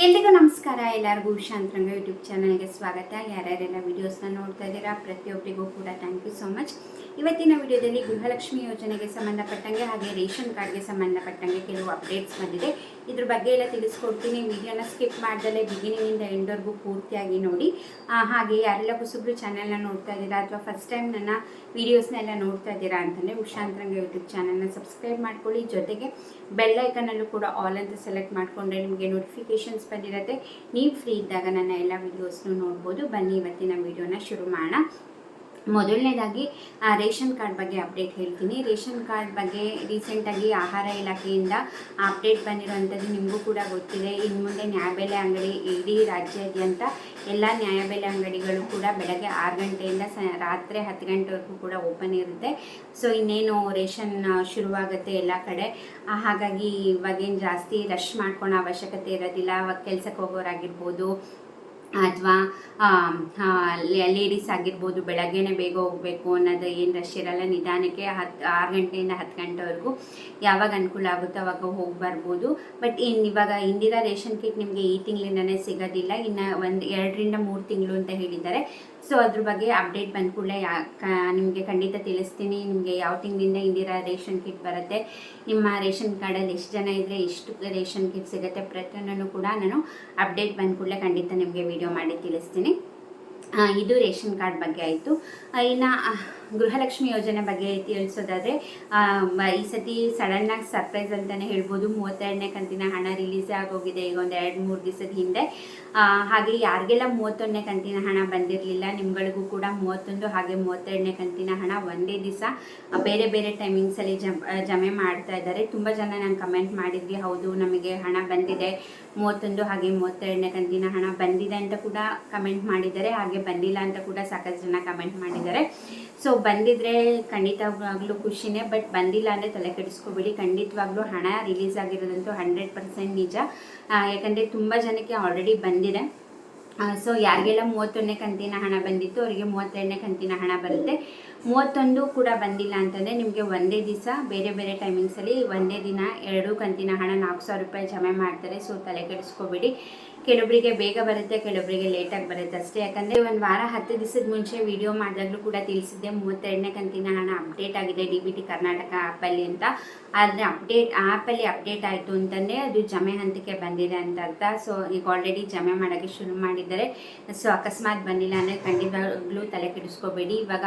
ಎಲ್ರಿಗೂ ನಮಸ್ಕಾರ. ಎಲ್ಲರಿಗೂ ಶಾಂತರಂಗ ಯೂಟ್ಯೂಬ್ ಚಾನಲ್ಗೆ ಸ್ವಾಗತ. ಯಾರ್ಯಾರೆಲ್ಲ ವಿಡಿಯೋಸ್ನ ನೋಡ್ತಾ ಇದ್ದೀರಾ ಪ್ರತಿಯೊಬ್ಬರಿಗೂ ಕೂಡ ಥ್ಯಾಂಕ್ ಯು ಸೋ ಮಚ್. ಇವತ್ತಿನ ವಿಡಿಯೋದಲ್ಲಿ ಗೃಹಲಕ್ಷ್ಮಿ ಯೋಜನೆಗೆ ಸಂಬಂಧಪಟ್ಟಂಗೆ ಹಾಗೆ ರೇಷನ್ ಕಾರ್ಡ್ಗೆ ಸಂಬಂಧಪಟ್ಟಂಗೆ ಕೆಲವು ಅಪ್ಡೇಟ್ಸ್ ಬಂದಿದೆ. ಇದ್ರ ಬಗ್ಗೆ ಎಲ್ಲ ತಿಳಿಸ್ಕೊಡ್ತೀನಿ. ವಿಡಿಯೋನ ಸ್ಕಿಪ್ ಮಾಡ್ದಲೇ ಬಿಗಿನಿಂಗಿಂದ ಎಂಡ್ವರೆಗೂ ಪೂರ್ತಿಯಾಗಿ ನೋಡಿ. ಹಾಗೆ ಯಾರೆಲ್ಲ ಹೊಸಬ್ರು ಚಾನಲ್ನ ನೋಡ್ತಾ ಇದ್ದೀರಾ ಅಥವಾ ಫಸ್ಟ್ ಟೈಮ್ ನನ್ನ ವೀಡಿಯೋಸ್ನೆಲ್ಲ ನೋಡ್ತಾ ಇದ್ದೀರಾ ಅಂತಂದರೆ ಶಾಂತರಂಗ ಯೂಟ್ಯೂಬ್ ಚಾನಲ್ನ ಸಬ್ಸ್ಕ್ರೈಬ್ ಮಾಡ್ಕೊಳ್ಳಿ. ಜೊತೆಗೆ ಬೆಲ್ ಐಕನಲ್ಲೂ ಕೂಡ ಆಲ್ ಅಂತ ಸೆಲೆಕ್ಟ್ ಮಾಡಿಕೊಂಡ್ರೆ ನಿಮಗೆ ನೋಟಿಫಿಕೇಷನ್ಸ್ ಬಂದಿರುತ್ತೆ. ನೀವು ಫ್ರೀ ಇದ್ದಾಗ ನನ್ನ ಎಲ್ಲ ವೀಡಿಯೋಸ್ನು ನೋಡ್ಬೋದು. ಬನ್ನಿ ಇವತ್ತಿನ ವೀಡಿಯೋನ ಶುರು ಮಾಡೋಣ. ಮೊದಲನೇದಾಗಿ ರೇಷನ್ ಕಾರ್ಡ್ ಬಗ್ಗೆ ಅಪ್ಡೇಟ್ ಹೇಳ್ತೀನಿ. ರೇಷನ್ ಕಾರ್ಡ್ ಬಗ್ಗೆ ರೀಸೆಂಟಾಗಿ ಆಹಾರ ಇಲಾಖೆಯಿಂದ ಅಪ್ಡೇಟ್ ಬಂದಿರುವಂಥದ್ದು ನಿಮಗೂ ಕೂಡ ಗೊತ್ತಿದೆ. ಇನ್ನು ಮುಂದೆ ನ್ಯಾಯಬೆಲೆ ಅಂಗಡಿ ಇಡೀ ರಾಜ್ಯಾದ್ಯಂತ ಎಲ್ಲ ನ್ಯಾಯಬೆಲೆ ಅಂಗಡಿಗಳು ಕೂಡ ಬೆಳಗ್ಗೆ 6 ಗಂಟೆಯಿಂದ ರಾತ್ರಿ 10 ಗಂಟೆವರೆಗೂ ಕೂಡ ಓಪನ್ ಇರುತ್ತೆ. ಸೊ ಇನ್ನೇನು ರೇಷನ್ ಶುರುವಾಗುತ್ತೆ ಎಲ್ಲ ಕಡೆ. ಹಾಗಾಗಿ ಇವಾಗೇನು ಜಾಸ್ತಿ ರಶ್ ಮಾಡ್ಕೊಳ್ಳೋ ಅವಶ್ಯಕತೆ ಇರೋದಿಲ್ಲ. ಅವಾಗ ಕೆಲಸಕ್ಕೆ ಹೋಗೋರಾಗಿರ್ಬೋದು ಅಥವಾ ಲೇಡೀಸ್ ಆಗಿರ್ಬೋದು, ಬೆಳಗ್ಗೆನೇ ಬೇಗ ಹೋಗಬೇಕು ಅನ್ನೋದು ಏನು ರಶ್ ಇರಲ್ಲ. ನಿಧಾನಕ್ಕೆ 6 ಗಂಟೆಯಿಂದ 10 ಗಂಟೆವರೆಗೂ ಯಾವಾಗ ಅನುಕೂಲ ಆಗುತ್ತೋ ಅವಾಗ ಹೋಗಿ ಬರ್ಬೋದು. ಬಟ್ ಇವಾಗ ಇಂದಿರಾ ರೇಷನ್ ಕಿಟ್ ನಿಮಗೆ ಈ ತಿಂಗಳಿಂದನೇ ಸಿಗೋದಿಲ್ಲ, ಇನ್ನು 2 ರಿಂದ 3 ತಿಂಗಳು ಅಂತ ಹೇಳಿದ್ದಾರೆ. ಸೊ ಅದ್ರ ಬಗ್ಗೆ ಅಪ್ಡೇಟ್ ಬಂದ ಕೂಡಲೇ ನಿಮಗೆ ಖಂಡಿತ ತಿಳಿಸ್ತೀನಿ. ನಿಮಗೆ ಯಾವ ತಿಂಗಳಿಂದ ಇಂದಿರಾ ರೇಷನ್ ಕಿಟ್ ಬರುತ್ತೆ, ನಿಮ್ಮ ರೇಷನ್ ಕಾರ್ಡಲ್ಲಿ ಎಷ್ಟು ಜನ ಇದ್ದರೆ ಎಷ್ಟು ರೇಷನ್ ಕಿಟ್ ಸಿಗುತ್ತೆ, ಪ್ರತಿಯೊಂದನ್ನು ಕೂಡ ನಾನು ಅಪ್ಡೇಟ್ ಬಂದ ಕೂಡಲೇ ಖಂಡಿತ ನಿಮಗೆ ವಿಡಿಯೋ ಮಾಡಿ ತಿಳಿಸ್ತೀನಿ. ಇದು ರೇಷನ್ ಕಾರ್ಡ್ ಬಗ್ಗೆ ಆಯಿತು. ಇನ್ನು ಗೃಹಲಕ್ಷ್ಮಿ ಯೋಜನೆ ಬಗ್ಗೆ ತಿಳಿಸೋದಾದರೆ ಈ ಸತಿ ಸಡನ್ನಾಗಿ ಸರ್ಪ್ರೈಸ್ ಅಂತಲೇ ಹೇಳ್ಬೋದು. 32ನೇ ಕಂತಿನ ಹಣ ರಿಲೀಸ್ ಆಗೋಗಿದೆ ಈಗ ಒಂದು 2-3 ದಿವಸದ ಹಿಂದೆ. ಹಾಗೆ ಯಾರಿಗೆಲ್ಲ 31ನೇ ಕಂತಿನ ಹಣ ಬಂದಿರಲಿಲ್ಲ ನಿಮ್ಗಳಿಗೂ ಕೂಡ 31 ಹಾಗೆ 32ನೇ ಕಂತಿನ ಹಣ ಒಂದೇ ದಿವಸ ಬೇರೆ ಬೇರೆ ಟೈಮಿಂಗ್ಸಲ್ಲಿ ಜಮೆ ಮಾಡ್ತಾ ಇದ್ದಾರೆ. ತುಂಬ ಜನ ನಾನು ಕಮೆಂಟ್ ಮಾಡಿದ್ವಿ, ಹೌದು ನಮಗೆ ಹಣ ಬಂದಿದೆ 31 ಹಾಗೆ 32ನೇ ಕಂತಿನ ಹಣ ಬಂದಿದೆ ಅಂತ ಕೂಡ ಕಮೆಂಟ್ ಮಾಡಿದ್ದಾರೆ. ಹಾಗೆ ಬಂದಿಲ್ಲ ಅಂತ ಕೂಡ ಸಾಕಷ್ಟು ಜನ ಕಮೆಂಟ್ ಮಾಡಿದ್ದಾರೆ. ಸೊ ಬಂದಿದ್ರೆ ಖಂಡಿತವಾಗ್ಲೂ ಖುಷಿನೇ, ಬಟ್ ಬಂದಿಲ್ಲ ಅಂದರೆ ತಲೆ ಕೆಡಿಸ್ಕೋಬೇಡಿ. ಖಂಡಿತವಾಗ್ಲೂ ಹಣ ರಿಲೀಸ್ ಆಗಿರೋದಂತೂ 100% ನಿಜ. ಯಾಕಂದರೆ ತುಂಬ ಜನಕ್ಕೆ ಆಲ್ರೆಡಿ ಬಂದಿದೆ. ಸೊ ಯಾರಿಗೆಲ್ಲ 31ನೇ ಕಂತಿನ ಹಣ ಬಂದಿತ್ತು ಅವರಿಗೆ 32ನೇ ಕಂತಿನ ಹಣ ಬರುತ್ತೆ. 31 ಕೂಡ ಬಂದಿಲ್ಲ ಅಂತಂದರೆ ನಿಮಗೆ ಒಂದೇ ದಿವಸ ಬೇರೆ ಬೇರೆ ಟೈಮಿಂಗ್ಸಲ್ಲಿ ಒಂದೇ ದಿನ 2 ಕಂತಿನ ಹಣ 4,000 ರೂಪಾಯಿ ಜಮೆ ಮಾಡ್ತಾರೆ. ಸೊ ತಲೆ ಕೆಡಿಸ್ಕೋಬೇಡಿ. ಕೆಲವೊಬ್ಬರಿಗೆ ಬೇಗ ಬರುತ್ತೆ, ಕೆಲವೊಬ್ಬರಿಗೆ ಲೇಟಾಗಿ ಬರುತ್ತೆ ಅಷ್ಟೇ. ಯಾಕಂದರೆ ಒಂದು ವಾರ 10 ದಿವಸದ ಮುಂಚೆ ವಿಡಿಯೋ ಮಾಡಿದಾಗಲೂ ಕೂಡ ತಿಳಿಸಿದ್ದೆ 32ನೇ ಕಂತಿನ ಹಣ ಅಪ್ಡೇಟ್ ಆಗಿದೆ DBT ಕರ್ನಾಟಕ ಆ್ಯಪಲ್ಲಿ ಅಂತ. ಆದರೆ ಆ್ಯಪಲ್ಲಿ ಅಪ್ಡೇಟ್ ಆಯಿತು ಅಂತಂದರೆ ಅದು ಜಮೆ ಹಂತಕ್ಕೆ ಬಂದಿದೆ ಅಂತ ಅರ್ಥ. ಸೊ ಈಗ ಆಲ್ರೆಡಿ ಜಮೆ ಮಾಡೋಕ್ಕೆ ಶುರು ಮಾಡಿದ್ದಾರೆ. ಸೊ ಅಕಸ್ಮಾತ್ ಬಂದಿಲ್ಲ ಅಂದರೆ ಖಂಡಿತವಾಗ್ಲೂ ತಲೆ ಕೆಡಿಸ್ಕೋಬೇಡಿ. ಇವಾಗ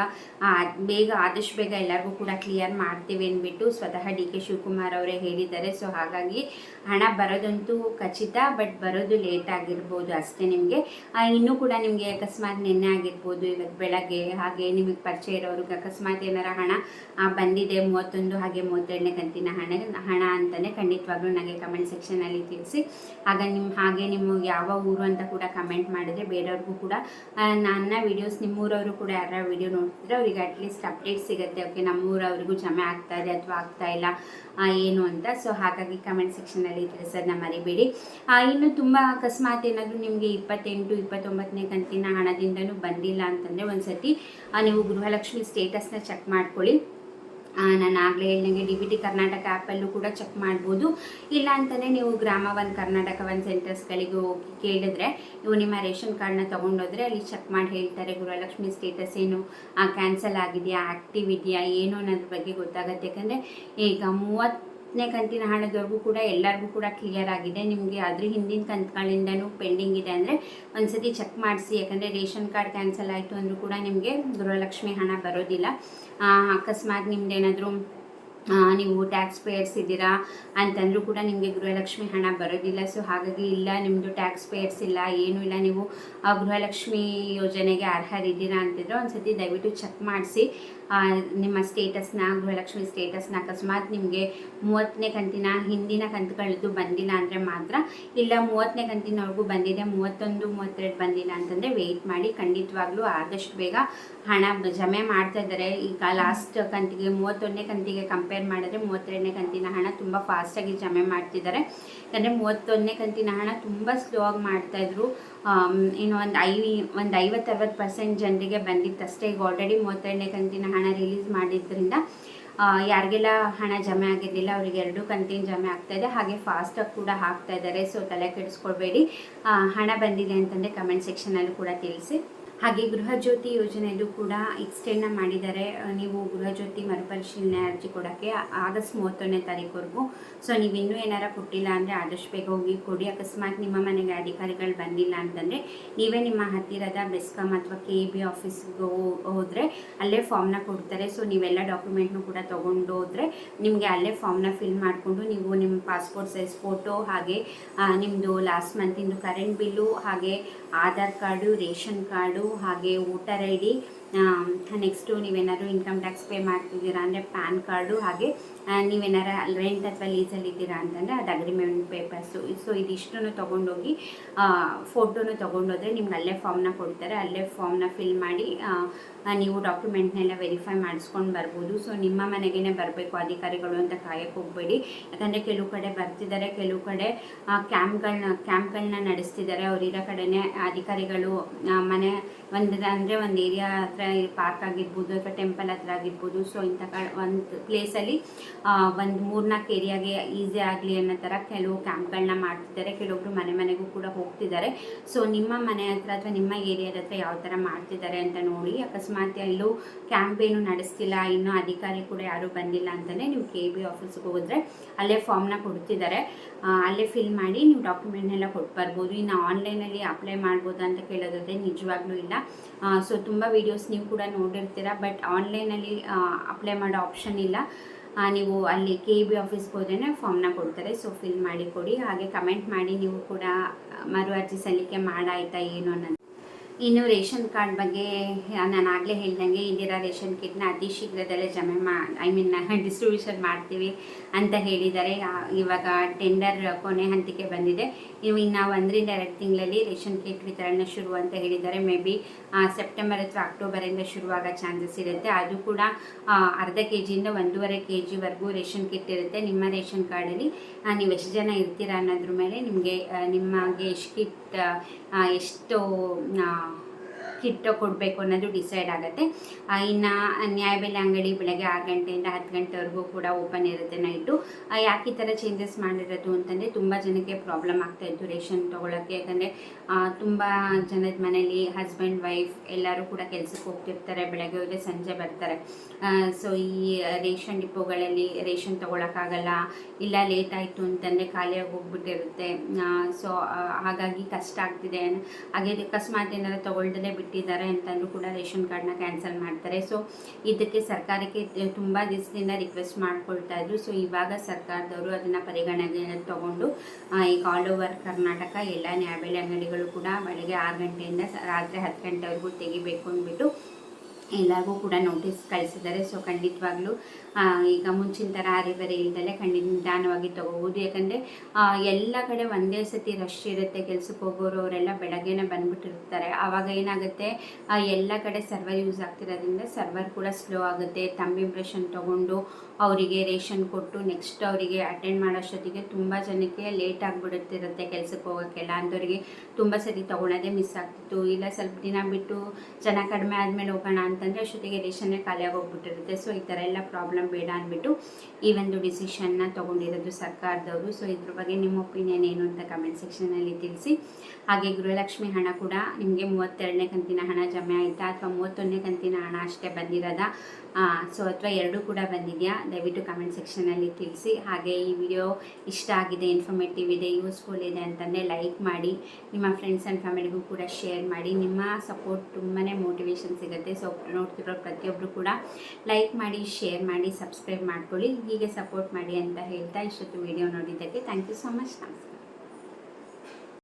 ಆದಷ್ಟು ಬೇಗ ಎಲ್ಲರಿಗೂ ಕೂಡ ಕ್ಲಿಯರ್ ಮಾಡ್ತೀವಿ ಅಂದ್ಬಿಟ್ಟು ಸ್ವತಃ DK ಶಿವಕುಮಾರ್ ಅವರೇ ಹೇಳಿದ್ದಾರೆ. ಸೊ ಹಾಗಾಗಿ ಹಣ ಬರೋದಂತೂ ಖಚಿತ, ಬಟ್ ಬರೋದು ಲೇಟ್ ಆಗಿರ್ಬೋದು ಅಷ್ಟೇ. ನಿಮಗೆ ಇನ್ನೂ ಕೂಡ ನಿಮಗೆ ಅಕಸ್ಮಾತ್ ನಿನ್ನೆ ಆಗಿರ್ಬೋದು, ಇವತ್ತು ಬೆಳಗ್ಗೆ, ಹಾಗೆ ನಿಮಗೆ ಪರಿಚಯ ಇರೋರಿಗೆ ಅಕಸ್ಮಾತ್ ಏನಾರ ಹಣ ಬಂದಿದೆ 31 ಹಾಗೆ 32ನೇ ಕಂತಿನ ಹಣ ಅಂತಲೇ ಖಂಡಿತವಾಗ್ಲೂ ನನಗೆ ಕಮೆಂಟ್ ಸೆಕ್ಷನಲ್ಲಿ ತಿಳಿಸಿ. ಹಾಗೆ ನಿಮಗೆ ಯಾವ ಊರು ಅಂತ ಕೂಡ ಕಮೆಂಟ್ ಮಾಡಿದರೆ ಬೇರೆಯವ್ರಿಗೂ ಕೂಡ ನನ್ನ ವೀಡಿಯೋಸ್ ನಿಮ್ಮೂರವರು ಕೂಡ ಯಾರ ವೀಡಿಯೋ ನೋಡ್ತಿದ್ರೆ ಅವರಿಗೆ ಅಟ್ಲೀಸ್ಟ್ ಅಪ್ಡೇಟ್ ಸಿಗುತ್ತೆ. ಓಕೆ, ನಮ್ಮೂರವ್ರಿಗೂ ಜಮೆ ಆಗ್ತಾ ಇದೆ ಅಥವಾ ಆಗ್ತಾ ಇಲ್ಲ ಏನು ಅಂತ. ಸೊ ಹಾಗಾಗಿ ಕಮೆಂಟ್ ಸೆಕ್ಷನಲ್ಲಿ ತಿಳಿಸೋದನ್ನ ಮರಿಬೇಡಿ. ಇನ್ನು ತುಂಬ ಅಕಸ್ಮಾತ್ ಏನಾದರೂ ನಿಮಗೆ 28, 29ನೇ ಕಂತಿನ ಹಣದಿಂದನೂ ಬಂದಿಲ್ಲ ಅಂತಂದರೆ ಒಂದು ಸತಿ ನೀವು ಗೃಹಲಕ್ಷ್ಮಿ ಸ್ಟೇಟಸ್ನ ಚೆಕ್ ಮಾಡ್ಕೊಳ್ಳಿ. ನಾನು ಆಗಲೇ ಹೇಳಿದಂಗೆ DBT ಕರ್ನಾಟಕ ಆ್ಯಪಲ್ಲೂ ಕೂಡ ಚೆಕ್ ಮಾಡ್ಬೋದು. ಇಲ್ಲ ಅಂತಲೇ ನೀವು ಗ್ರಾಮ 1 ಕರ್ನಾಟಕ 1 ಸೆಂಟರ್ಸ್ಗಳಿಗೆ ಹೋಗಿ ಕೇಳಿದ್ರೆ ನೀವು ನಿಮ್ಮ ರೇಷನ್ ಕಾರ್ಡ್ನ ತೊಗೊಂಡೋದ್ರೆ ಅಲ್ಲಿ ಚೆಕ್ ಮಾಡಿ ಹೇಳ್ತಾರೆ ಗೃಹಲಕ್ಷ್ಮಿ ಸ್ಟೇಟಸ್ ಏನು ಕ್ಯಾನ್ಸಲ್ ಆಗಿದೆಯಾ, ಆ್ಯಕ್ಟಿವ್ ಇದೆಯಾ ಏನು ಅನ್ನೋದ್ರ ಬಗ್ಗೆ ಗೊತ್ತಾಗುತ್ತೆ. ಯಾಕಂದರೆ ಈಗ 30ನೇ ಕಂತಿನ ಹಣದವರೆಗೂ ಕೂಡ ಎಲ್ಲರಿಗೂ ಕೂಡ ಕ್ಲಿಯರ್ ಆಗಿದೆ. ನಿಮಗೆ ಅದ್ರ ಹಿಂದಿನ ಕಂತುಗಳಿಂದನೂ ಪೆಂಡಿಂಗ್ ಇದೆ ಅಂದರೆ ಒಂದು ಸತಿ ಚೆಕ್ ಮಾಡಿಸಿ. ಯಾಕಂದರೆ ರೇಷನ್ ಕಾರ್ಡ್ ಕ್ಯಾನ್ಸಲ್ ಆಯಿತು ಅಂದರೂ ಕೂಡ ನಿಮಗೆ ಗೃಹಲಕ್ಷ್ಮಿ ಹಣ ಬರೋದಿಲ್ಲ. ಅಕಸ್ಮಾತ್ ನಿಮ್ದೇನಾದರೂ ನೀವು ಟ್ಯಾಕ್ಸ್ ಪೇಯರ್ಸ್ ಇದ್ದೀರಾ ಅಂತಂದರೂ ಕೂಡ ನಿಮಗೆ ಗೃಹಲಕ್ಷ್ಮಿ ಹಣ ಬರೋದಿಲ್ಲ. ಸೊ ಹಾಗಾಗಿ ಇಲ್ಲ ನಿಮ್ಮದು ಟ್ಯಾಕ್ಸ್ ಪೇಯರ್ಸ್ ಇಲ್ಲ, ಏನೂ ಇಲ್ಲ, ನೀವು ಗೃಹಲಕ್ಷ್ಮಿ ಯೋಜನೆಗೆ ಅರ್ಹರಿದ್ದೀರಾ ಅಂತಿದ್ರೆ ಒಂದು ಸತಿ ದಯವಿಟ್ಟು ಚೆಕ್ ಮಾಡಿಸಿ ನಿಮ್ಮ ಸ್ಟೇಟಸ್ನ, ಗೃಹಲಕ್ಷ್ಮಿ ಸ್ಟೇಟಸ್ನ. ಅಕಸ್ಮಾತ್ ನಿಮಗೆ 30ನೇ ಕಂತಿನ ಹಿಂದಿನ ಕಂತುಗಳದ್ದು ಬಂದಿಲ್ಲ ಅಂದರೆ ಮಾತ್ರ, ಇಲ್ಲ 30ನೇ ಕಂತಿನವರೆಗೂ ಬಂದಿದೆ, 31, 32 ಬಂದಿಲ್ಲ ಅಂತಂದರೆ ವೆಯ್ಟ್ ಮಾಡಿ. ಖಂಡಿತವಾಗ್ಲೂ ಆದಷ್ಟು ಬೇಗ ಹಣ ಜಮೆ ಮಾಡ್ತಾ ಇದ್ದಾರೆ. ಈಗ ಲಾಸ್ಟ್ ಕಂತಿಗೆ 31ನೇ ಕಂತಿಗೆ ಕಂಪೇರ್ ಮಾಡಿದ್ರೆ 32ನೇ ಕಂತಿನ ಹಣ ತುಂಬ ಫಾಸ್ಟಾಗಿ ಜಮೆ ಮಾಡ್ತಿದ್ದಾರೆ. ಯಾಕಂದರೆ 31ನೇ ಕಂತಿನ ಹಣ ತುಂಬ ಸ್ಲೋ ಆಗಿ ಮಾಡ್ತಾಯಿದ್ರು. ಇನ್ನು ಒಂದು 50-60% ಜನರಿಗೆ ಬಂದಿತ್ತಷ್ಟೇ. ಈಗ ಆಲ್ರೆಡಿ 32ನೇ ಕಂತಿನ ಹಣ ರಿಲೀಸ್ ಮಾಡಿದ್ರಿಂದ ಯಾರಿಗೆಲ್ಲ ಹಣ ಜಮೆ ಆಗಿರಲಿಲ್ಲ ಅವರಿಗೆ 2 ಕಂತಿನ ಜಮೆ ಆಗ್ತಾಯಿದೆ, ಹಾಗೆ ಫಾಸ್ಟಾಗಿ ಕೂಡ ಹಾಕ್ತಾ ಇದ್ದಾರೆ. ಸೊ ತಲೆ ಕೆಡಿಸ್ಕೊಳ್ಬೇಡಿ. ಹಣ ಬಂದಿದೆ ಅಂತಂದರೆ ಕಮೆಂಟ್ ಸೆಕ್ಷನಲ್ಲೂ ಕೂಡ ತಿಳಿಸಿ. ಹಾಗೆ ಗೃಹಜ್ಯೋತಿ ಯೋಜನೆಯಲ್ಲೂ ಕೂಡ ಎಕ್ಸ್ಟೆಂಡ್ನ ಮಾಡಿದ್ದಾರೆ. ನೀವು ಗೃಹಜ್ಯೋತಿ ಮರುಪರಿಶೀಲನೆ ಅರ್ಜಿ ಕೊಡೋಕ್ಕೆ ಆಗಸ್ಟ್ 31ನೇ ತಾರೀಕುವರೆಗೂ. ಸೊ ನೀವು ಇನ್ನೂ ಏನಾರ ಕೊಟ್ಟಿಲ್ಲ ಅಂದರೆ ಆದಷ್ಟು ಬೇಗ ಹೋಗಿ ಕೊಡಿ. ಅಕಸ್ಮಾತ್ ನಿಮ್ಮ ಮನೆಗೆ ಅಧಿಕಾರಿಗಳು ಬಂದಿಲ್ಲ ಅಂತಂದರೆ ನೀವೇ ನಿಮ್ಮ ಹತ್ತಿರದ ಬೆಸ್ಕಾಂ ಅಥವಾ KEB ಆಫೀಸ್ಗೆ ಹೋದರೆ ಅಲ್ಲೇ ಫಾರ್ಮ್ನ ಕೊಡ್ತಾರೆ. ಸೊ ನೀವೆಲ್ಲ ಡಾಕ್ಯುಮೆಂಟ್ನು ಕೂಡ ತೊಗೊಂಡು ಹೋದರೆ ನಿಮಗೆ ಅಲ್ಲೇ ಫಾರ್ಮ್ನ ಫಿಲ್ ಮಾಡಿಕೊಂಡು ನೀವು ನಿಮ್ಮ ಪಾಸ್ಪೋರ್ಟ್ ಸೈಜ್ ಫೋಟೋ, ಹಾಗೆ ನಿಮ್ಮದು ಲಾಸ್ಟ್ ಮಂತಿಂದು ಕರೆಂಟ್ ಬಿಲ್ಲು, ಹಾಗೆ ಆಧಾರ್ ಕಾರ್ಡು, ರೇಷನ್ ಕಾರ್ಡು, ಹಾಗೆ ವೋಟರ್ ID, ನೆಕ್ಸ್ಟು ನೀವೇನಾದ್ರು ಇನ್ಕಮ್ ಟ್ಯಾಕ್ಸ್ ಪೇ ಮಾಡ್ತಿದ್ದೀರಾ ಅಂದರೆ ಪ್ಯಾನ್ ಕಾರ್ಡು, ಹಾಗೆ ನೀವೇನಾರ ರೆಂಟ್ ಅಥವಾ ಲೀಸಲ್ಲಿ ಇದ್ದೀರಾ ಅಂತಂದರೆ ಅದು ಅಗ್ರಿಮೆಂಟ್ ಪೇಪರ್ಸು. ಸೊ ಇದಿಷ್ಟನ್ನು ತೊಗೊಂಡೋಗಿ ಫೋಟೋನು ತೊಗೊಂಡೋದ್ರೆ ನಿಮ್ಗೆ ಅಲ್ಲೇ ಫಾರ್ಮ್ನ ಕೊಡ್ತಾರೆ. ಅಲ್ಲೇ ಫಾರ್ಮ್ನ ಫಿಲ್ ಮಾಡಿ ನೀವು ಡಾಕ್ಯುಮೆಂಟ್ನೆಲ್ಲ ವೆರಿಫೈ ಮಾಡಿಸ್ಕೊಂಡು ಬರ್ಬೋದು. ಸೊ ನಿಮ್ಮ ಮನೆಗೇ ಬರಬೇಕು ಅಧಿಕಾರಿಗಳು ಅಂತ ಕಾಯಕ್ಕೆ ಹೋಗಬೇಡಿ. ಯಾಕಂದರೆ ಕೆಲವು ಕಡೆ ಬರ್ತಿದ್ದಾರೆ, ಕೆಲವು ಕಡೆ ಕ್ಯಾಂಪ್ಗಳನ್ನ ನಡೆಸ್ತಿದ್ದಾರೆ. ಅವರಿರೋ ಕಡೆನೇ ಅಧಿಕಾರಿಗಳು ಮನೆ ಒಂದು ಏರಿಯಾ ಹತ್ರ ಪಾರ್ಕ್ ಆಗಿರ್ಬೋದು ಅಥವಾ ಟೆಂಪಲ್ ಹತ್ರ ಆಗಿರ್ಬೋದು. ಸೊ ಇಂಥ ಒಂದು ಪ್ಲೇಸಲ್ಲಿ ಒಂದು 3-4 ಏರಿಯಾಗೆ ಈಸಿ ಆಗಲಿ ಅನ್ನೋ ಥರ ಕೆಲವು ಕ್ಯಾಂಪ್ಗಳನ್ನ ಮಾಡ್ತಿದ್ದಾರೆ. ಕೆಲವೊಬ್ರು ಮನೆಗೂ ಕೂಡ ಹೋಗ್ತಿದ್ದಾರೆ. ಸೊ ನಿಮ್ಮ ಮನೆ ಹತ್ರ ಅಥವಾ ನಿಮ್ಮ ಏರಿಯಾದ ಹತ್ರ ಯಾವ ಥರ ಮಾಡ್ತಿದ್ದಾರೆ ಅಂತ ನೋಡಿ. ಅಕಸ್ಮಾತ್ ಎಲ್ಲೂ ಕ್ಯಾಂಪ್ ಏನು ನಡೆಸ್ತಿಲ್ಲ, ಇನ್ನೂ ಅಧಿಕಾರಿ ಕೂಡ ಯಾರೂ ಬಂದಿಲ್ಲ ಅಂತಲೇ ನೀವು KEB ಆಫೀಸ್ಗೆ ಹೋದರೆ ಅಲ್ಲೇ ಫಾರ್ಮ್ನ ಕೊಡ್ತಿದ್ದಾರೆ. ಅಲ್ಲೇ ಫಿಲ್ ಮಾಡಿ ನೀವು ಡಾಕ್ಯುಮೆಂಟ್ನೆಲ್ಲ ಕೊಟ್ಟು ಬರ್ಬೋದು. ಇನ್ನು ಆನ್ಲೈನಲ್ಲಿ ಅಪ್ಲೈ ಮಾಡ್ಬೋದು ಅಂತ ಕೇಳೋದಾದರೆ ನಿಜವಾಗ್ಲೂ ಇಲ್ಲ. ಸೊ ತುಂಬ ವೀಡಿಯೋಸ್ ನೀವು ಕೂಡ ನೋಡಿರ್ತೀರ, ಬಟ್ ಆನ್ಲೈನಲ್ಲಿ ಅಪ್ಲೈ ಮಾಡೋ ಆಪ್ಷನ್ ಇಲ್ಲ. ನೀವು ಅಲ್ಲಿ KEB ಆಫೀಸ್ಗೆ ಹೋದ್ರೇ ಫಾರ್ಮ್ನ ಕೊಡ್ತಾರೆ. ಸೊ ಫಿಲ್ ಮಾಡಿ ಕೊಡಿ. ಹಾಗೆ ಕಮೆಂಟ್ ಮಾಡಿ ನೀವು ಕೂಡ ಮರು ಅರ್ಜಿ ಸಲ್ಲಿಕೆ ಮಾಡಾಯ್ತಾ ಏನು ಅನ್ನೋದು. ಇನ್ನು ರೇಷನ್ ಕಾರ್ಡ್ ಬಗ್ಗೆ ನಾನು ಆಗಲೇ ಹೇಳ್ದಂಗೆ ಇಂದಿರಾ ರೇಷನ್ ಕಿಟ್ನ ಅತಿ ಶೀಘ್ರದಲ್ಲೇ ಡಿಸ್ಟ್ರಿಬ್ಯೂಷನ್ ಮಾಡ್ತೀವಿ ಅಂತ ಹೇಳಿದ್ದಾರೆ. ಇವಾಗ ಟೆಂಡರ್ ಕೊನೆ ಹಂತಕ್ಕೆ ಬಂದಿದೆ. ಇನ್ನು 1-2 ತಿಂಗಳಲ್ಲಿ ರೇಷನ್ ಕಿಟ್ ವಿತರಣೆ ಶುರು ಅಂತ ಹೇಳಿದ್ದಾರೆ. ಮೇ ಬಿ ಸೆಪ್ಟೆಂಬರ್ ಅಥವಾ ಅಕ್ಟೋಬರಿಂದ ಶುರುವಾಗೋ ಚಾನ್ಸಸ್ ಇರುತ್ತೆ. ಅದು ಕೂಡ ಅರ್ಧ KGಯಿಂದ 1.5 kgವರೆಗೂ ರೇಷನ್ ಕಿಟ್ ಇರುತ್ತೆ. ನಿಮ್ಮ ರೇಷನ್ ಕಾರ್ಡಲ್ಲಿ ನೀವು ಎಷ್ಟು ಜನ ಇರ್ತೀರಾ ಅನ್ನೋದ್ರ ಮೇಲೆ ನಿಮಗೆ ಎಷ್ಟು ಕಿಟ್ ಕೊಡಬೇಕು ಅನ್ನೋದು ಡಿಸೈಡ್ ಆಗುತ್ತೆ. ಇನ್ನು ನ್ಯಾಯಬೆಲೆ ಅಂಗಡಿ ಬೆಳಗ್ಗೆ 6 ಗಂಟೆಯಿಂದ 10 ಗಂಟೆವರೆಗೂ ಕೂಡ ಓಪನ್ ಇರುತ್ತೆ ನೈಟು. ಯಾಕೆ ಈ ಥರ ಚೇಂಜಸ್ ಮಾಡಿರೋದು ಅಂತಂದರೆ ತುಂಬ ಜನಕ್ಕೆ ಪ್ರಾಬ್ಲಮ್ ಆಗ್ತಾಯಿತ್ತು ರೇಷನ್ ತೊಗೊಳಕ್ಕೆ. ಯಾಕಂದರೆ ತುಂಬ ಜನದ ಮನೇಲಿ ಹಸ್ಬೆಂಡ್ ವೈಫ್ ಎಲ್ಲರೂ ಕೂಡ ಕೆಲಸಕ್ಕೆ ಹೋಗ್ತಿರ್ತಾರೆ. ಬೆಳಗ್ಗೆ ಹೋದರೆ ಸಂಜೆ ಬರ್ತಾರೆ. ಸೊ ಈ ರೇಷನ್ ಡಿಪೋಗಳಲ್ಲಿ ರೇಷನ್ ತೊಗೊಳಕ್ಕಾಗಲ್ಲ, ಇಲ್ಲ ಲೇಟ್ ಆಯಿತು ಅಂತಂದರೆ ಖಾಲಿಯಾಗಿ ಹೋಗ್ಬಿಟ್ಟಿರುತ್ತೆ. ಸೊ ಹಾಗಾಗಿ ಕಷ್ಟ ಆಗ್ತಿದೆ. ಹಾಗೆ ಅಕಸ್ಮಾತ್ ಏನಾದ್ರು ತೊಗೊಳ್ದಲೇ ಬಿಟ್ಟಿದ್ದಾರೆ ಅಂತಂದ್ರೂ ಕೂಡ ರೇಷನ್ ಕಾರ್ಡ್ನ ಕ್ಯಾನ್ಸಲ್ ಮಾಡ್ತಾರೆ. ಸೊ ಇದಕ್ಕೆ ಸರ್ಕಾರಕ್ಕೆ ತುಂಬ ದಿವಸದಿಂದ ರಿಕ್ವೆಸ್ಟ್ ಮಾಡ್ಕೊಳ್ತಾ ಇದ್ರು. ಸೊ ಇವಾಗ ಸರ್ಕಾರದವರು ಅದನ್ನು ಪರಿಗಣನೆಗೆ ತಗೊಂಡು ಈಗ ಆಲ್ ಓವರ್ ಕರ್ನಾಟಕ ಎಲ್ಲ ನ್ಯಾಯಬೆಲೆ ಅಂಗಡಿಗಳು ಕೂಡ ಬೆಳಗ್ಗೆ 6 ಗಂಟೆಯಿಂದ ರಾತ್ರಿ 10 ಗಂಟೆವರೆಗೂ ತೆಗಿಬೇಕು ಅಂದ್ಬಿಟ್ಟು ಎಲ್ಲರಿಗೂ ಕೂಡ ನೋಟಿಸ್ ಕಳಿಸಿದ್ದಾರೆ. ಸೊ ಖಂಡಿತವಾಗ್ಲೂ ಈಗ ಮುಂಚಿನ ಥರ ಅರಿಬರಿ ಇಲ್ದಲೆ ನಿಧಾನವಾಗಿ ತೊಗೋಬೋದು. ಯಾಕಂದರೆ ಎಲ್ಲ ಕಡೆ ಒಂದೇ ಸತಿ ರಶ್ ಇರುತ್ತೆ. ಕೆಲ್ಸಕ್ಕೆ ಹೋಗೋರು ಅವರೆಲ್ಲ ಬೆಳಗ್ಗೆನೇ ಬಂದುಬಿಟ್ಟಿರ್ತಾರೆ. ಆವಾಗ ಏನಾಗುತ್ತೆ, ಎಲ್ಲ ಕಡೆ ಸರ್ವರ್ ಯೂಸ್ ಆಗ್ತಿರೋದ್ರಿಂದ ಸರ್ವರ್ ಕೂಡ ಸ್ಲೋ ಆಗುತ್ತೆ. ತಂಬ್ ಇಂಪ್ರೆಷನ್ ತೊಗೊಂಡು ಅವರಿಗೆ ರೇಷನ್ ಕೊಟ್ಟು ನೆಕ್ಸ್ಟ್ ಅವರಿಗೆ ಅಟೆಂಡ್ ಮಾಡೋಷ್ಟೊತ್ತಿಗೆ ತುಂಬ ಜನಕ್ಕೆ ಲೇಟ್ ಆಗಿಬಿಡುತ್ತಿರುತ್ತೆ ಕೆಲಸಕ್ಕೆ ಹೋಗೋಕ್ಕೆಲ್ಲ. ಅಂಥವ್ರಿಗೆ ತುಂಬ ಸರಿ ತೊಗೊಳೋದೇ ಮಿಸ್ ಆಗ್ತಿತ್ತು. ಇಲ್ಲ ಸ್ವಲ್ಪ ದಿನ ಬಿಟ್ಟು ಜನ ಕಡಿಮೆ ಆದಮೇಲೆ ಹೋಗೋಣ ಅಂತಂದರೆ ಅಷ್ಟೊತ್ತಿಗೆ ರೇಷನ್ನೇ ಖಾಲಿಯಾಗಿ ಹೋಗ್ಬಿಟ್ಟಿರುತ್ತೆ. ಸೊ ಈ ಥರ ಎಲ್ಲ ಪ್ರಾಬ್ಲಮ್ ಬೇಡ ಅಂದ್ಬಿಟ್ಟು ಈ ಒಂದು ಡಿಸಿಷನ್ನ ತೊಗೊಂಡಿರೋದು ಸರ್ಕಾರದವರು. ಸೊ ಇದ್ರ ಬಗ್ಗೆ ನಿಮ್ಮ ಒಪಿನಿಯನ್ ಏನು ಅಂತ ಕಮೆಂಟ್ ಸೆಕ್ಷನಲ್ಲಿ ತಿಳಿಸಿ. ಹಾಗೆ ಗೃಹಲಕ್ಷ್ಮಿ ಹಣ ಕೂಡ ನಿಮಗೆ 32ನೇ ಕಂತಿನ ಹಣ ಜಮೆ ಆಯಿತಾ ಅಥವಾ 31ನೇ ಕಂತಿನ ಹಣ ಅಷ್ಟೇ ಬಂದಿರೋದಾ, ಸೊ ಅಥವಾ ಎರಡೂ ಕೂಡ ಬಂದಿದೆಯಾ, ದಯವಿಟ್ಟು ಕಮೆಂಟ್ ಸೆಕ್ಷನಲ್ಲಿ ತಿಳಿಸಿ. ಹಾಗೆ ಈ ವಿಡಿಯೋ ಇಷ್ಟ ಆಗಿದೆ, ಇನ್ಫಾರ್ಮೇಟಿವ್ ಇದೆ, ಯೂಸ್ಫುಲ್ ಇದೆ ಅಂತಂದರೆ ಲೈಕ್ ಮಾಡಿ, ನಿಮ್ಮ ಫ್ರೆಂಡ್ಸ್ ಆ್ಯಂಡ್ ಫ್ಯಾಮಿಲಿಗೂ ಕೂಡ ಶೇರ್ ಮಾಡಿ. ನಿಮ್ಮ ಸಪೋರ್ಟ್ ತುಂಬಾ ಮೋಟಿವೇಶನ್ ಸಿಗುತ್ತೆ. ಸೊ ನೋಡ್ತಿರೋ ಪ್ರತಿಯೊಬ್ಬರು ಕೂಡ ಲೈಕ್ ಮಾಡಿ, ಶೇರ್ ಮಾಡಿ, ಸಬ್ಸ್ಕ್ರೈಬ್ ಮಾಡ್ಕೊಳ್ಳಿ. ಹೀಗೆ ಸಪೋರ್ಟ್ ಮಾಡಿ ಅಂತ ಹೇಳ್ತಾ ಇಷ್ಟೊತ್ತು ವಿಡಿಯೋ ನೋಡಿದ್ದಕ್ಕೆ ಥ್ಯಾಂಕ್ ಯು ಸೊ ಮಚ್. ನಮಸ್ಕಾರ.